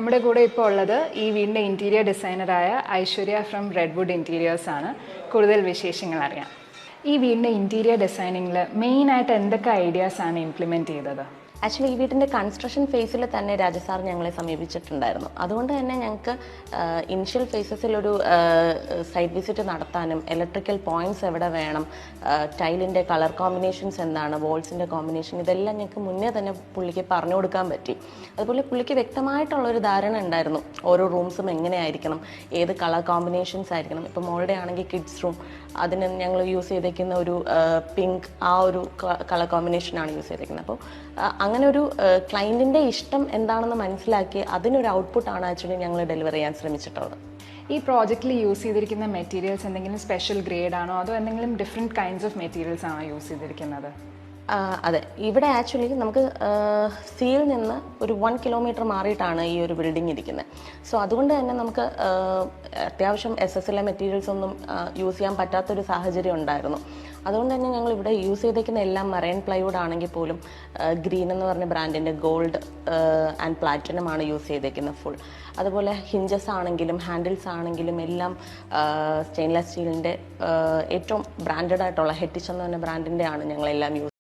നമ്മുടെ കൂടെ ഇപ്പോൾ ഉള്ളത് ഈ വീടിൻ്റെ ഇൻറ്റീരിയർ ഡിസൈനറായ ഐശ്വര്യ ഫ്രം റെഡ്വുഡ് ഇൻറ്റീരിയേഴ്സ് ആണ്. കൂടുതൽ വിശേഷങ്ങൾ അറിയാം. ഈ വീടിൻ്റെ ഇൻറ്റീരിയർ ഡിസൈനിങ്ങിൽ മെയിനായിട്ട് എന്തൊക്കെ ഐഡിയാസാണ് ഇംപ്ലിമെൻറ്റ് ചെയ്തത്? ആക്ച്വലി ഈ വീടിൻ്റെ കൺസ്ട്രക്ഷൻ ഫേസിൽ തന്നെ രാജസാർ ഞങ്ങളെ സമീപിച്ചിട്ടുണ്ടായിരുന്നു. അതുകൊണ്ട് തന്നെ ഞങ്ങൾക്ക് ഇനിഷ്യൽ ഫേസസിലൊരു സൈറ്റ് വിസിറ്റ് നടത്താനും ഇലക്ട്രിക്കൽ പോയിന്റ്സ് എവിടെ വേണം, ടൈലിൻ്റെ കളർ കോമ്പിനേഷൻസ് എന്താണ്, വോൾസിൻ്റെ കോമ്പിനേഷൻ, ഇതെല്ലാം ഞങ്ങൾക്ക് മുന്നേ തന്നെ പുള്ളിക്ക് പറഞ്ഞു കൊടുക്കാൻ പറ്റി. അതുപോലെ പുള്ളിക്ക് വ്യക്തമായിട്ടുള്ളൊരു ധാരണ ഉണ്ടായിരുന്നു ഓരോ റൂംസും എങ്ങനെയായിരിക്കണം, ഏത് കളർ കോമ്പിനേഷൻസ് ആയിരിക്കണം. ഇപ്പോൾ മോളുടെ ആണെങ്കിൽ കിഡ്സ് റൂം, അതിന് ഞങ്ങൾ യൂസ് ചെയ്തേക്കുന്ന ഒരു പിങ്ക്, ആ ഒരു കളർ കോമ്പിനേഷനാണ് യൂസ് ചെയ്തേക്കുന്നത്. അപ്പോൾ അങ്ങനെ ഒരു ക്ലയൻറ്റിൻ്റെ ഇഷ്ടം എന്താണെന്ന് മനസ്സിലാക്കി അതിനൊരു ഔട്ട്പുട്ടാണ് ആക്ച്വലി ഞങ്ങൾ ഡെലിവർ ചെയ്യാൻ ശ്രമിച്ചിട്ടുള്ളത്. ഈ പ്രോജക്റ്റിൽ യൂസ് ചെയ്തിരിക്കുന്ന മെറ്റീരിയൽസ് എന്തെങ്കിലും സ്പെഷ്യൽ ഗ്രേഡ് ആണോ, അതോ എന്തെങ്കിലും ഡിഫറെൻറ്റ് കൈൻഡ്സ് ഓഫ് മെറ്റീരിയൽസ് ആണോ യൂസ് ചെയ്തിരിക്കുന്നത്? അതെ, ഇവിടെ ആക്ച്വലി നമുക്ക് സിയിൽ നിന്ന് ഒരു 1 കിലോമീറ്റർ മാറിയിട്ടാണ് ഈ ഒരു ബിൽഡിംഗ് ഇരിക്കുന്നത്. സോ അതുകൊണ്ട് തന്നെ നമുക്ക് അത്യാവശ്യം SSLA മെറ്റീരിയൽസ് ഒന്നും യൂസ് ചെയ്യാൻ പറ്റാത്തൊരു സാഹചര്യം ഉണ്ടായിരുന്നു. അതുകൊണ്ട് തന്നെ ഞങ്ങൾ ഇവിടെ യൂസ് ചെയ്തേക്കുന്ന എല്ലാം മറൈൻ പ്ലൈവുഡ് ആണെങ്കിൽ പോലും ഗ്രീൻ എന്ന് പറഞ്ഞ ബ്രാൻഡിൻ്റെ ഗോൾഡ് ആൻഡ് പ്ലാറ്റിനം ആണ് യൂസ് ചെയ്തേക്കുന്നത് ഫുൾ. അതുപോലെ ഹിഞ്ചസ് ആണെങ്കിലും ഹാൻഡിൽസ് ആണെങ്കിലും എല്ലാം സ്റ്റെയിൻലെസ് സ്റ്റീലിൻ്റെ ഏറ്റവും ബ്രാൻഡഡ് ആയിട്ടുള്ള ഹെറ്റിച്ച് എന്ന് പറഞ്ഞ ബ്രാൻഡിൻ്റെ ആണ് ഞങ്ങളെല്ലാം യൂസ്